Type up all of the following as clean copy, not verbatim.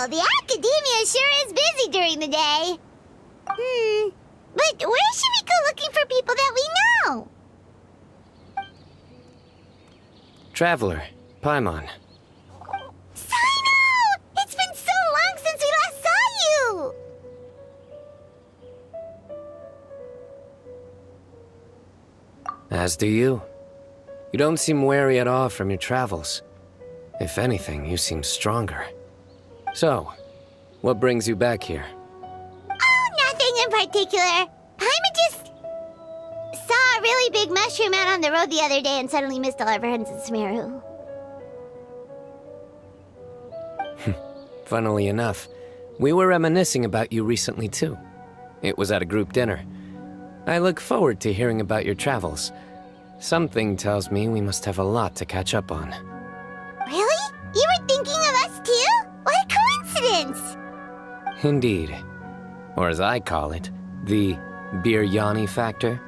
the academia sure is busy during the day. But where should we go looking for people that we know? Traveler, Paimon. Sino! It's been so long since we last saw you! As do you. You don't seem weary at all from your travels. If anything, you seem stronger. So, what brings you back here? Oh, nothing in particular. Paimon just saw a really big mushroom out on the road the other day and suddenly missed all our friends in Sumeru. Funnily enough, we were reminiscing about you recently too. It was at a group dinner. I look forward to hearing about your travels. Something tells me we must have a lot to catch up on. Really? You were thinking of us too? What a coincidence! Indeed. Or as I call it, the Biryani factor.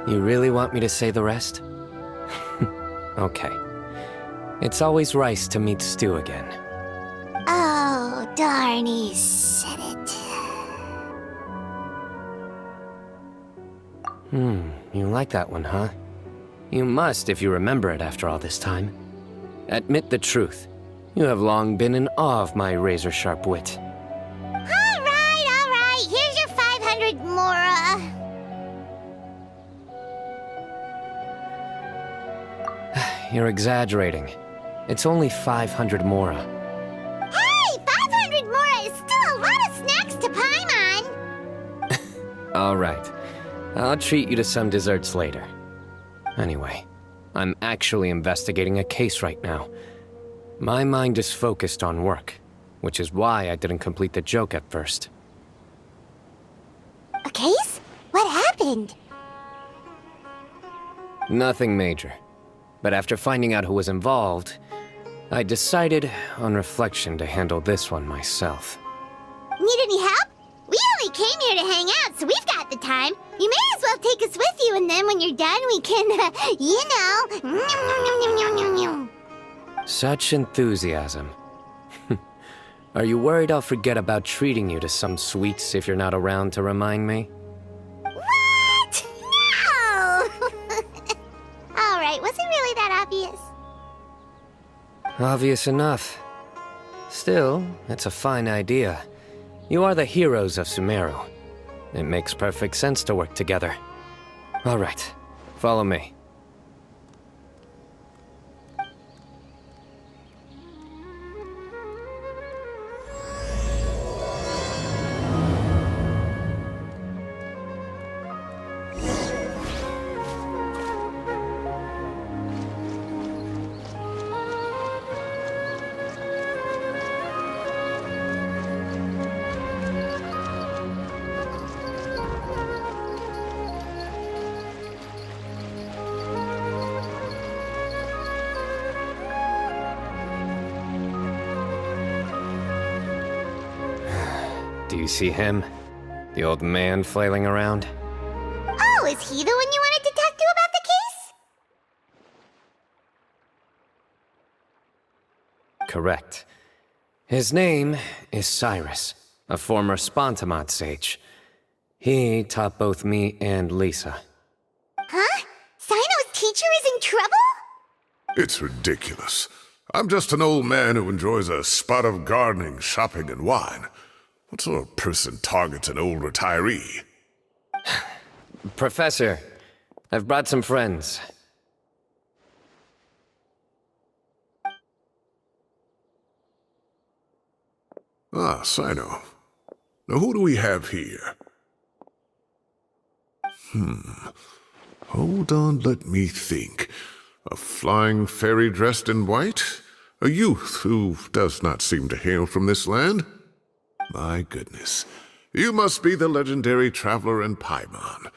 You really want me to say the rest? Okay. It's always rice to meet stew again. Oh, darn, he said it. You like that one, huh? You must if you remember it after all this time. Admit the truth. You have long been in awe of my razor-sharp wit. All right. Here's your 500 Mora. You're exaggerating. It's only 500 Mora. Hey, 500 Mora is still a lot of snacks to Paimon. All right. I'll treat you to some desserts later. Anyway, I'm actually investigating a case right now. My mind is focused on work, which is why I didn't complete the joke at first. A case? What happened? Nothing major. But after finding out who was involved, I decided, on reflection, to handle this one myself. Need any help? We only came here to hang out, so we've got the time. You may as well take us with you, and then when you're done, we can, Such enthusiasm. Are you worried I'll forget about treating you to some sweets if you're not around to remind me? What? No! All right, was it really that obvious? Obvious enough. Still, it's a fine idea. You are the heroes of Sumeru. It makes perfect sense to work together. All right, follow me. Do you see him? The old man flailing around? Oh, is he the one you wanted to talk to about the case? Correct. His name is Cyrus, a former Spontamot sage. He taught both me and Lisa. Huh? Sino's teacher is in trouble? It's ridiculous. I'm just an old man who enjoys a spot of gardening, shopping, and wine. What sort of person targets an old retiree? Professor, I've brought some friends. Ah, Sino. Now who do we have here? Hold on, let me think. A flying fairy dressed in white? A youth who does not seem to hail from this land? My goodness. You must be the legendary traveler in Paimon.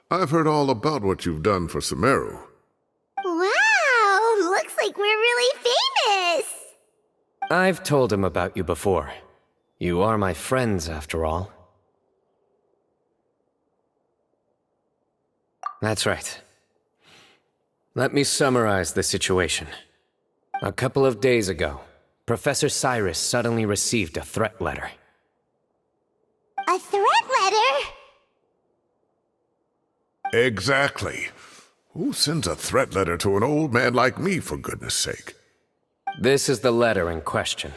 I've heard all about what you've done for Sumeru. Wow, looks like we're really famous. I've told him about you before. You are my friends, after all. That's right. Let me summarize the situation. A couple of days ago, Professor Cyrus suddenly received a threat letter. A threat letter? Exactly. Who sends a threat letter to an old man like me, for goodness sake? This is the letter in question.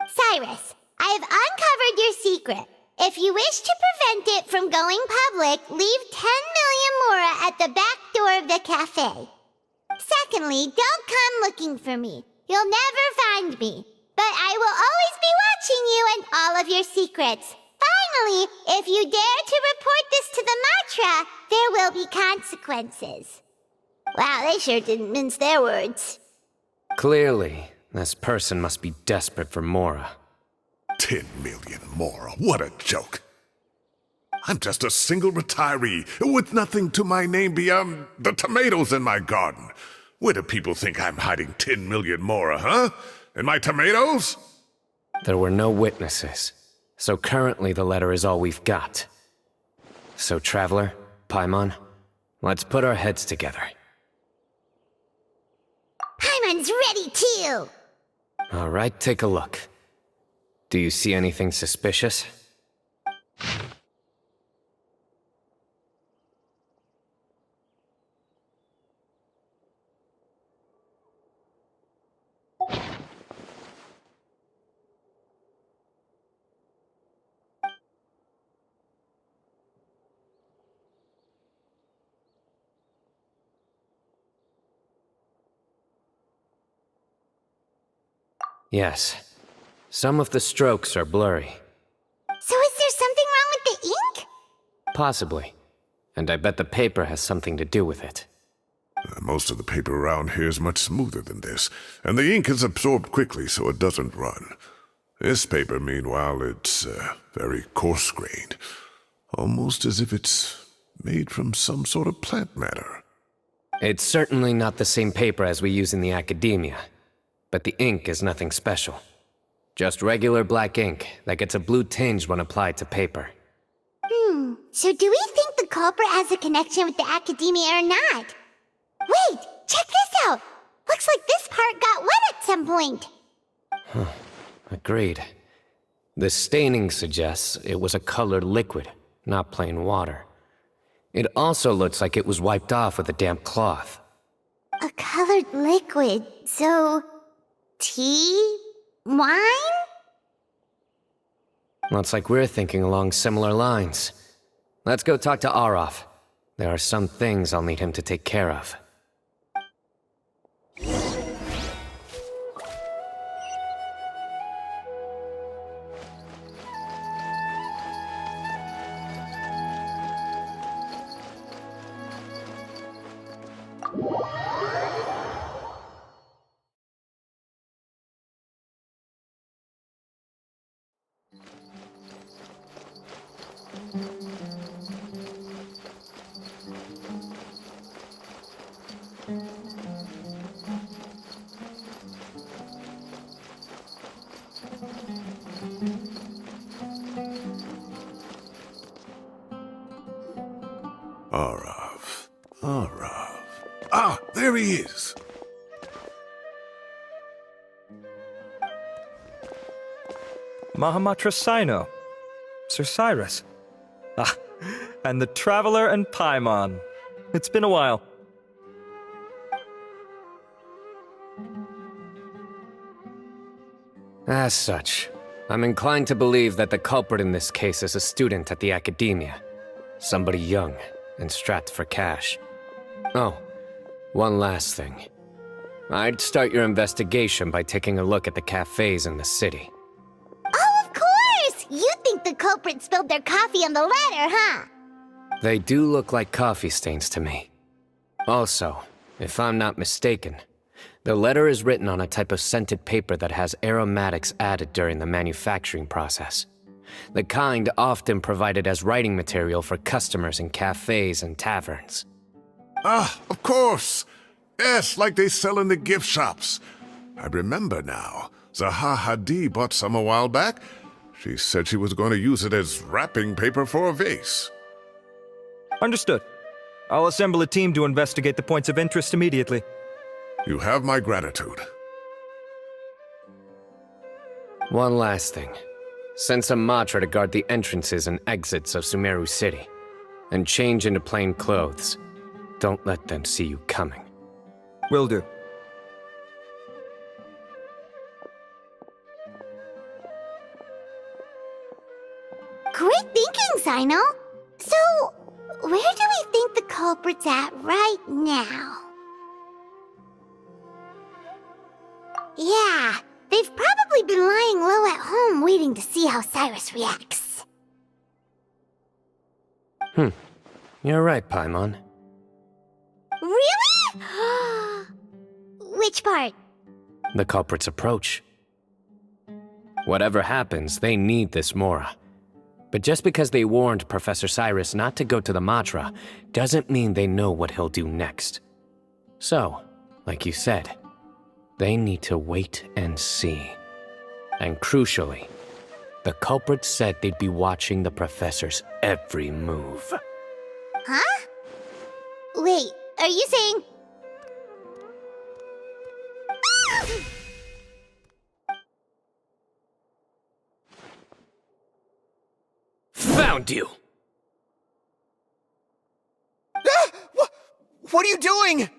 Cyrus, I have uncovered your secret. If you wish to prevent it from going public, leave 10 million mora at the back door of the cafe. Secondly, don't come looking for me. You'll never find me. But I will always be watching you and all of your secrets. Finally, if you dare to report this to the Matra, there will be consequences. Wow, they sure didn't mince their words. Clearly, this person must be desperate for Mora. 10 million more. What a joke. I'm just a single retiree with nothing to my name beyond the tomatoes in my garden. Where do people think I'm hiding 10 million more, huh? In my tomatoes? There were no witnesses, so currently the letter is all we've got. So, Traveler, Paimon, let's put our heads together. Paimon's ready too! All right, take a look. Do you see anything suspicious? Yes. Some of the strokes are blurry. So is there something wrong with the ink? Possibly. And I bet the paper has something to do with it. Most of the paper around here is much smoother than this, and the ink is absorbed quickly so it doesn't run. This paper, meanwhile, it's very coarse-grained, almost as if it's made from some sort of plant matter. It's certainly not the same paper as we use in the academia, but the ink is nothing special. Just regular black ink that gets a blue tinge when applied to paper. So do we think the culprit has a connection with the academia or not? Wait, check this out! Looks like this part got wet at some point. Agreed. The staining suggests it was a colored liquid, not plain water. It also looks like it was wiped off with a damp cloth. A colored liquid, so... tea? Wine? Looks like we're thinking along similar lines. Let's go talk to Arof. There are some things I'll need him to take care of. Arav. Ah, there he is. Mahamatra Sino. Sir Cyrus. Ah, and the Traveler and Paimon. It's been a while. As such, I'm inclined to believe that the culprit in this case is a student at the academia. Somebody young and strapped for cash. Oh, one last thing. I'd start your investigation by taking a look at the cafes in the city. Oh, of course! You think the culprit spilled their coffee on the ladder, huh? They do look like coffee stains to me. Also, if I'm not mistaken, the letter is written on a type of scented paper that has aromatics added during the manufacturing process. The kind often provided as writing material for customers in cafes and taverns. Ah, of course. Yes, like they sell in the gift shops. I remember now. Zaha Hadid bought some a while back. She said she was going to use it as wrapping paper for a vase. Understood. I'll assemble a team to investigate the points of interest immediately. You have my gratitude. One last thing. Send some Matra to guard the entrances and exits of Sumeru City. And change into plain clothes. Don't let them see you coming. Will do. Great thinking, Sino. So, where do we think the culprit's at right now? Yeah, they've probably been lying low at home waiting to see how Cyrus reacts. You're right, Paimon. Really? Which part? The culprit's approach. Whatever happens, they need this Mora. But just because they warned Professor Cyrus not to go to the Matra, doesn't mean they know what he'll do next. So, like you said, they need to wait and see. And crucially, the culprit said they'd be watching the Professor's every move. Huh? Wait, are you saying... Found you! What are you doing?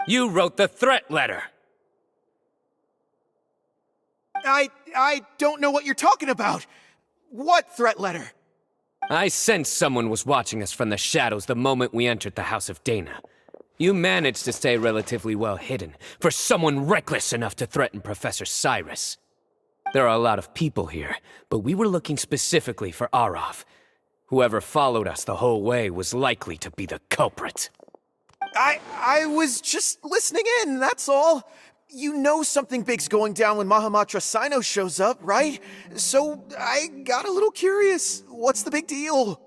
You wrote the threat letter! I don't know what you're talking about. What threat letter? I sensed someone was watching us from the shadows the moment we entered the House of Dana. You managed to stay relatively well hidden for someone reckless enough to threaten Professor Cyrus. There are a lot of people here, but we were looking specifically for Arav. Whoever followed us the whole way was likely to be the culprit. I was just listening in, that's all. You know something big's going down when Mahamatra Sino shows up, right? So I got a little curious. What's the big deal?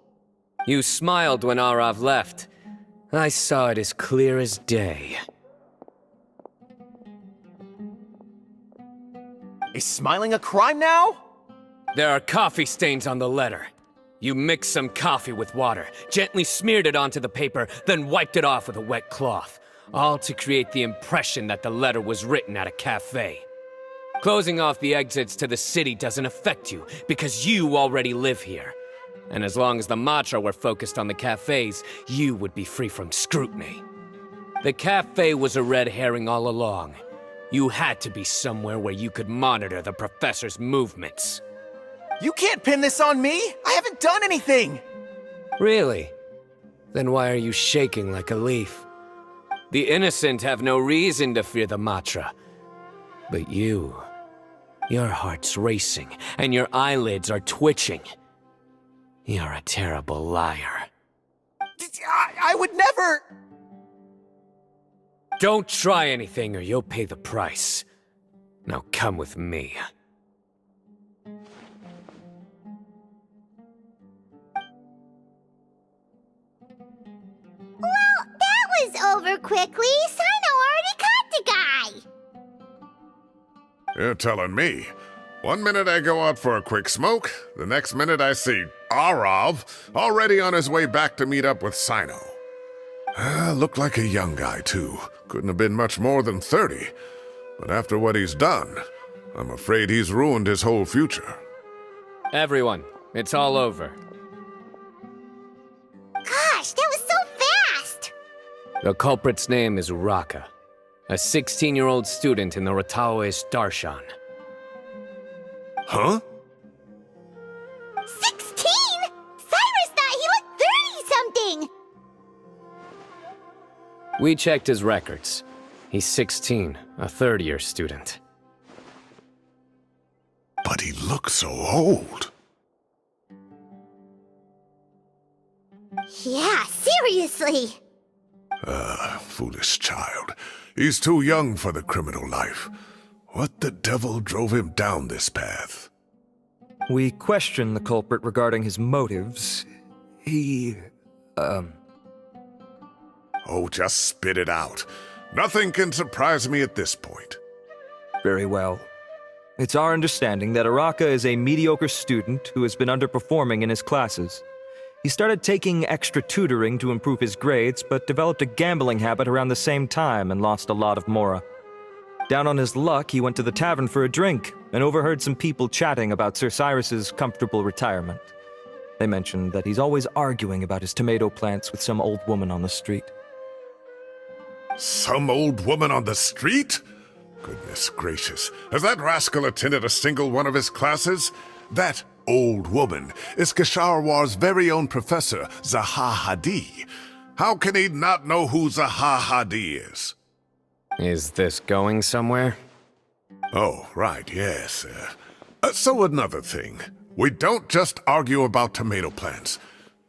You smiled when Arav left. I saw it as clear as day. Is smiling a crime now? There are coffee stains on the letter. You mixed some coffee with water, gently smeared it onto the paper, then wiped it off with a wet cloth. All to create the impression that the letter was written at a cafe. Closing off the exits to the city doesn't affect you, because you already live here. And as long as the Matra were focused on the cafes, you would be free from scrutiny. The cafe was a red herring all along. You had to be somewhere where you could monitor the Professor's movements. You can't pin this on me! I haven't done anything! Really? Then why are you shaking like a leaf? The innocent have no reason to fear the Matra. But you... your heart's racing, and your eyelids are twitching. You're a terrible liar. I would never... Don't try anything or you'll pay the price. Now come with me. Well, that was over quickly. Sino already caught the guy. You're telling me. 1 minute I go out for a quick smoke, the next minute I see Arav already on his way back to meet up with Sino. Looked like a young guy, too. Couldn't have been much more than 30. But after what he's done, I'm afraid he's ruined his whole future. Everyone, it's all over. Gosh, that was so fast! The culprit's name is Raka, a 16-year-old student in the Rataoist Darshan. Huh? 16? Cyrus thought he looked 30-something! We checked his records. He's 16, a third-year student. But he looks so old. Yeah, seriously! Foolish child. He's too young for the criminal life. What the devil drove him down this path? We questioned the culprit regarding his motives. Oh, just spit it out. Nothing can surprise me at this point. Very well. It's our understanding that Araka is a mediocre student who has been underperforming in his classes. He started taking extra tutoring to improve his grades, but developed a gambling habit around the same time and lost a lot of mora. Down on his luck, he went to the tavern for a drink and overheard some people chatting about Sir Cyrus's comfortable retirement. They mentioned that he's always arguing about his tomato plants with some old woman on the street. Some old woman on the street? Goodness gracious. Has that rascal attended a single one of his classes? That old woman is Kasharwar's very own professor, Zaha Hadi. How can he not know who Zaha Hadi is? Is this going somewhere? Oh, right, yes. So another thing. We don't just argue about tomato plants.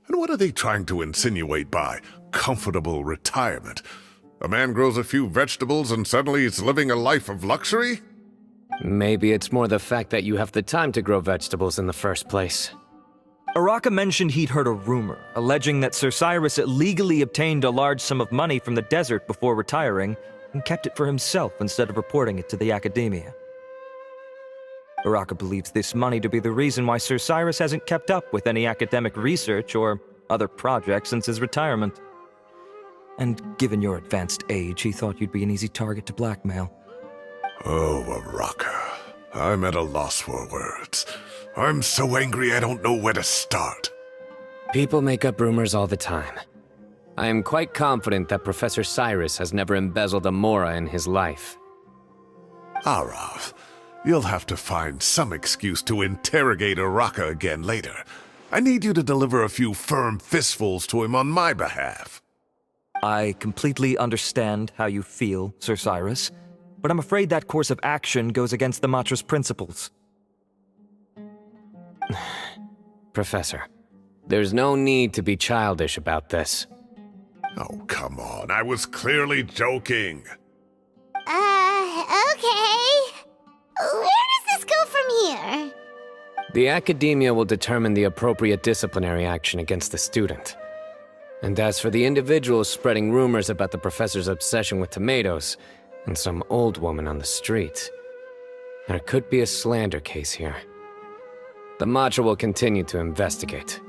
And what are they trying to insinuate by comfortable retirement? A man grows a few vegetables and suddenly he's living a life of luxury? Maybe it's more the fact that you have the time to grow vegetables in the first place. Araka mentioned he'd heard a rumor, alleging that Sir Cyrus illegally obtained a large sum of money from the desert before retiring, and kept it for himself instead of reporting it to the academia. Araka believes this money to be the reason why Sir Cyrus hasn't kept up with any academic research or other projects since his retirement. And given your advanced age, he thought you'd be an easy target to blackmail. Oh, Araka. I'm at a loss for words. I'm so angry I don't know where to start. People make up rumors all the time. I am quite confident that Professor Cyrus has never embezzled a mora in his life. Arav, you'll have to find some excuse to interrogate Araka again later. I need you to deliver a few firm fistfuls to him on my behalf. I completely understand how you feel, Sir Cyrus, but I'm afraid that course of action goes against the Matra's principles. Professor, there's no need to be childish about this. Oh, come on. I was clearly joking. Okay. Where does this go from here? The academia will determine the appropriate disciplinary action against the student. And as for the individuals spreading rumors about the professor's obsession with tomatoes and some old woman on the street, there could be a slander case here. The Matra will continue to investigate.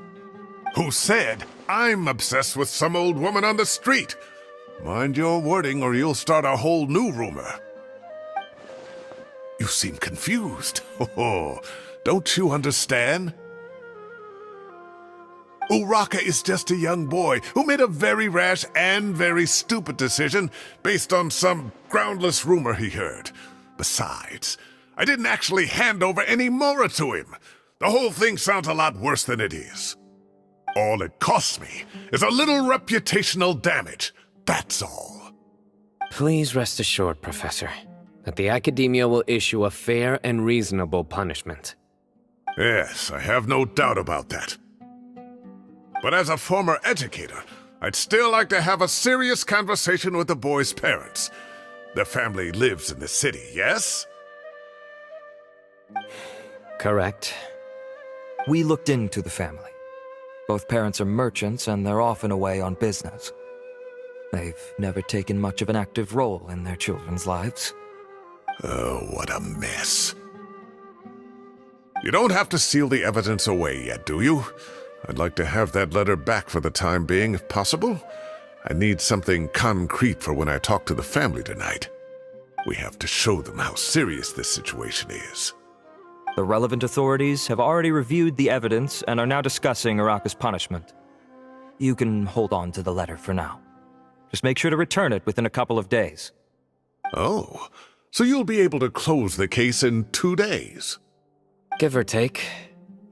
Who said I'm obsessed with some old woman on the street? Mind your wording or you'll start a whole new rumor. You seem confused. Oh, don't you understand? Uraka is just a young boy who made a very rash and very stupid decision based on some groundless rumor he heard. Besides, I didn't actually hand over any mora to him. The whole thing sounds a lot worse than it is. All it costs me is a little reputational damage. That's all. Please rest assured, Professor, that the academia will issue a fair and reasonable punishment. Yes, I have no doubt about that. But as a former educator, I'd still like to have a serious conversation with the boy's parents. Their family lives in the city, yes? Correct. We looked into the family. Both parents are merchants and they're often away on business. They've never taken much of an active role in their children's lives. Oh, what a mess. You don't have to seal the evidence away yet, do you? I'd like to have that letter back for the time being, if possible. I need something concrete for when I talk to the family tonight. We have to show them how serious this situation is. The relevant authorities have already reviewed the evidence and are now discussing Araka's punishment. You can hold on to the letter for now. Just make sure to return it within a couple of days. Oh, so you'll be able to close the case in 2 days? Give or take.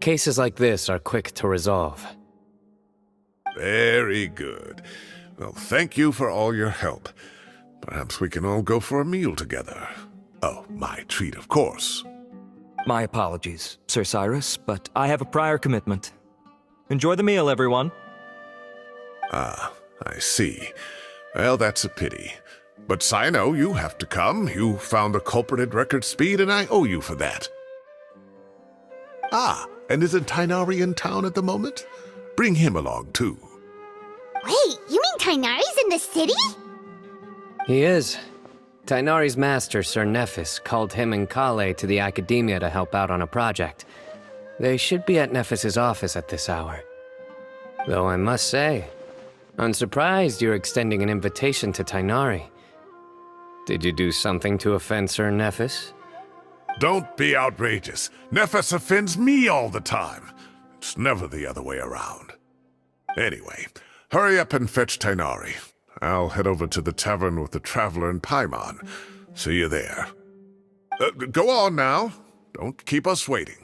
Cases like this are quick to resolve. Very good. Well, thank you for all your help. Perhaps we can all go for a meal together. Oh, my treat, of course. My apologies, Sir Cyrus, but I have a prior commitment. Enjoy the meal, everyone. Ah, I see. Well, that's a pity. But Sino, you have to come. You found the culprit at record speed, and I owe you for that. Ah, and isn't Tainari in town at the moment? Bring him along, too. Wait, you mean Tainari's in the city? He is. Tainari's master, Sir Nephis, called him and Kale to the academia to help out on a project. They should be at Nephis's office at this hour. Though I must say, I'm surprised you're extending an invitation to Tainari. Did you do something to offend Sir Nephis? Don't be outrageous. Nephis offends me all the time. It's never the other way around. Anyway, hurry up and fetch Tainari. I'll head over to the tavern with the Traveler and Paimon. See you there. Go on now. Don't keep us waiting.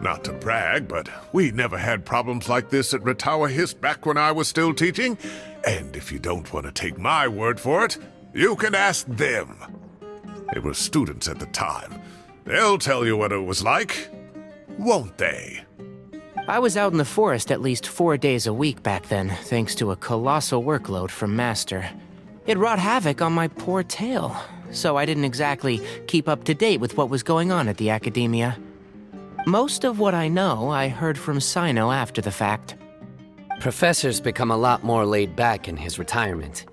Not to brag, but we never had problems like this at Ratawa Hiss back when I was still teaching. And if you don't want to take my word for it, you can ask them. They were students at the time. They'll tell you what it was like, won't they? I was out in the forest at least 4 days a week back then, thanks to a colossal workload from Master. It wrought havoc on my poor tail, so I didn't exactly keep up to date with what was going on at the Academia. Most of what I know, I heard from Sino after the fact. Professor's become a lot more laid back in his retirement.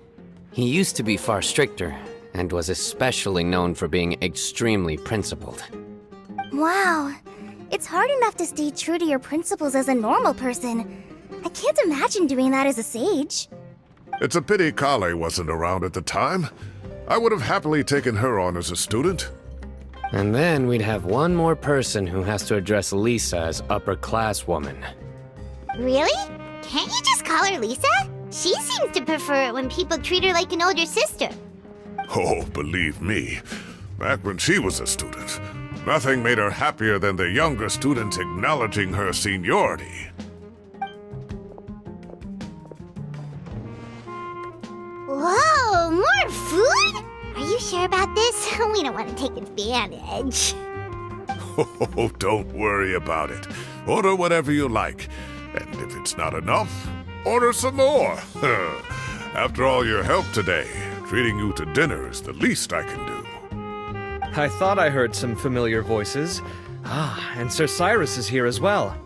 He used to be far stricter, and was especially known for being extremely principled. Wow. It's hard enough to stay true to your principles as a normal person. I can't imagine doing that as a sage. It's a pity Kale wasn't around at the time. I would have happily taken her on as a student. And then we'd have one more person who has to address Lisa as upper-class woman. Really? Can't you just call her Lisa? She seems to prefer it when people treat her like an older sister. Oh, believe me, back when she was a student, nothing made her happier than the younger students acknowledging her seniority. Whoa, more food? Are you sure about this? We don't want to take advantage. Oh, don't worry about it. Order whatever you like. And if it's not enough, order some more. After all your help today, treating you to dinner is the least I can do. I thought I heard some familiar voices. Ah, and Sir Cyrus is here as well.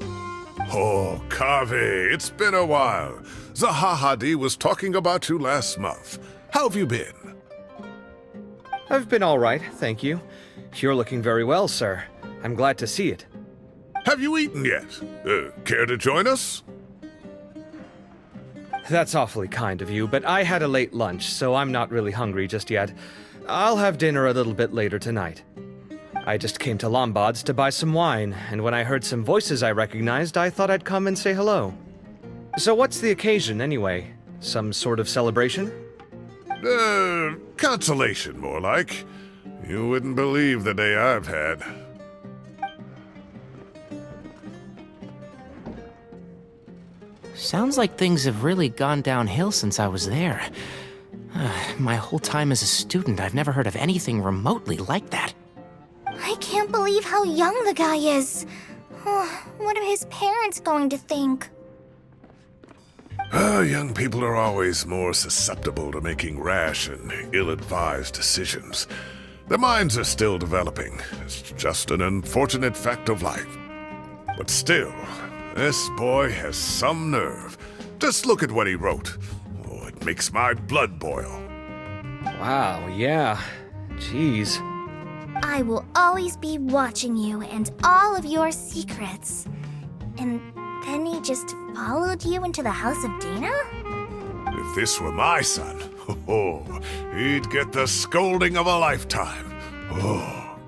Oh, Kave, it's been a while. Zahahadi was talking about you last month. How have you been? I've been all right, thank you. You're looking very well, sir. I'm glad to see it. Have you eaten yet? Care to join us? That's awfully kind of you, but I had a late lunch, so I'm not really hungry just yet. I'll have dinner a little bit later tonight. I just came to Lombard's to buy some wine, and when I heard some voices I recognized, I thought I'd come and say hello. So what's the occasion, anyway? Some sort of celebration? Consolation, more like. You wouldn't believe the day I've had. Sounds like things have really gone downhill since I was there. My whole time as a student, I've never heard of anything remotely like that. I can't believe how young the guy is. What are his parents going to think? Young people are always more susceptible to making rash and ill-advised decisions. Their minds are still developing. It's just an unfortunate fact of life. But still, this boy has some nerve. Just look at what he wrote. Oh, it makes my blood boil. Wow, yeah. Jeez. I will always be watching you and all of your secrets. And Then he just followed you into the house of Dana? If this were my son, he'd get the scolding of a lifetime. Oh.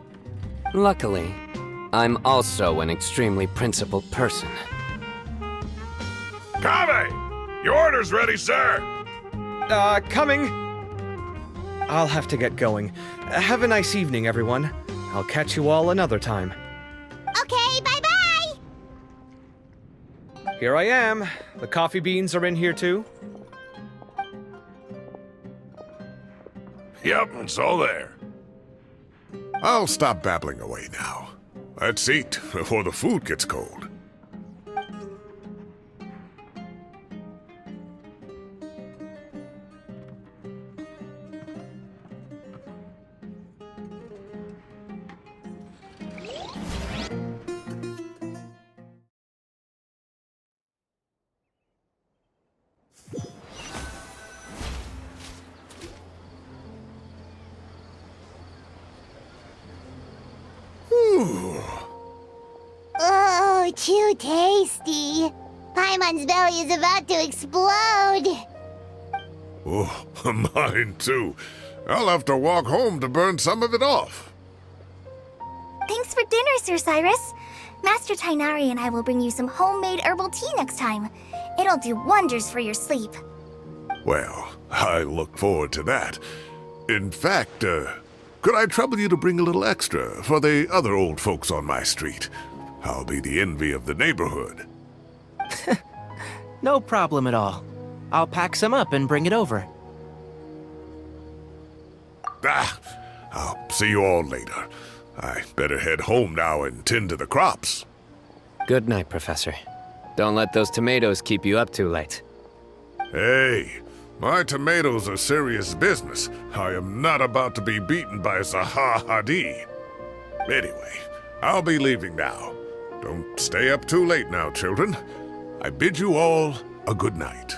Luckily, I'm also an extremely principled person. Kave! Your order's ready, sir! Coming. I'll have to get going. Have a nice evening, everyone. I'll catch you all another time. Okay, bye-bye! Here I am. The coffee beans are in here too. Yep, it's all there. I'll stop babbling away now. Let's eat before the food gets cold. Oh, too tasty. Paimon's belly is about to explode. Oh, mine too. I'll have to walk home to burn some of it off. Thanks for dinner, Sir Cyrus. Master Tainari and I will bring you some homemade herbal tea next time. It'll do wonders for your sleep. Well, I look forward to that. In fact, could I trouble you to bring a little extra for the other old folks on my street? I'll be the envy of the neighborhood. No problem at all. I'll pack some up and bring it over. I'll see you all later. I better head home now and tend to the crops. Good night, Professor. Don't let those tomatoes keep you up too late. Hey, my tomatoes are serious business. I am not about to be beaten by Zaha Hadid. Anyway, I'll be leaving now. Don't stay up too late now, children. I bid you all a good night.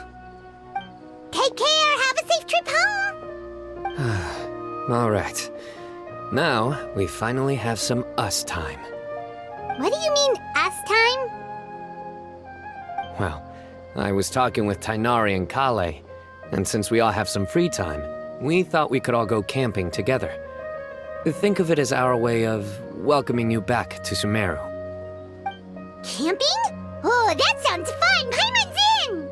Take care. Have a safe trip home. All right. Now, we finally have some us time. What do you mean, us time? Well, I was talking with Tainari and Kale, and since we all have some free time, we thought we could all go camping together. Think of it as our way of welcoming you back to Sumeru. Camping? Oh, that sounds fun. Paimon's in!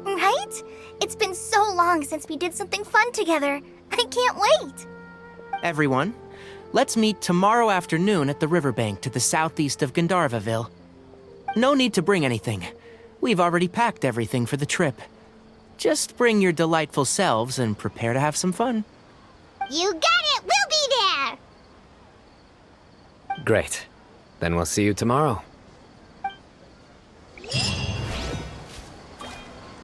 Right? It's been so long since we did something fun together. I can't wait. Everyone, let's meet tomorrow afternoon at the riverbank to the southeast of Gandharvaville. No need to bring anything. We've already packed everything for the trip. Just bring your delightful selves and prepare to have some fun. You got it. We'll be there. Great. Then we'll see you tomorrow.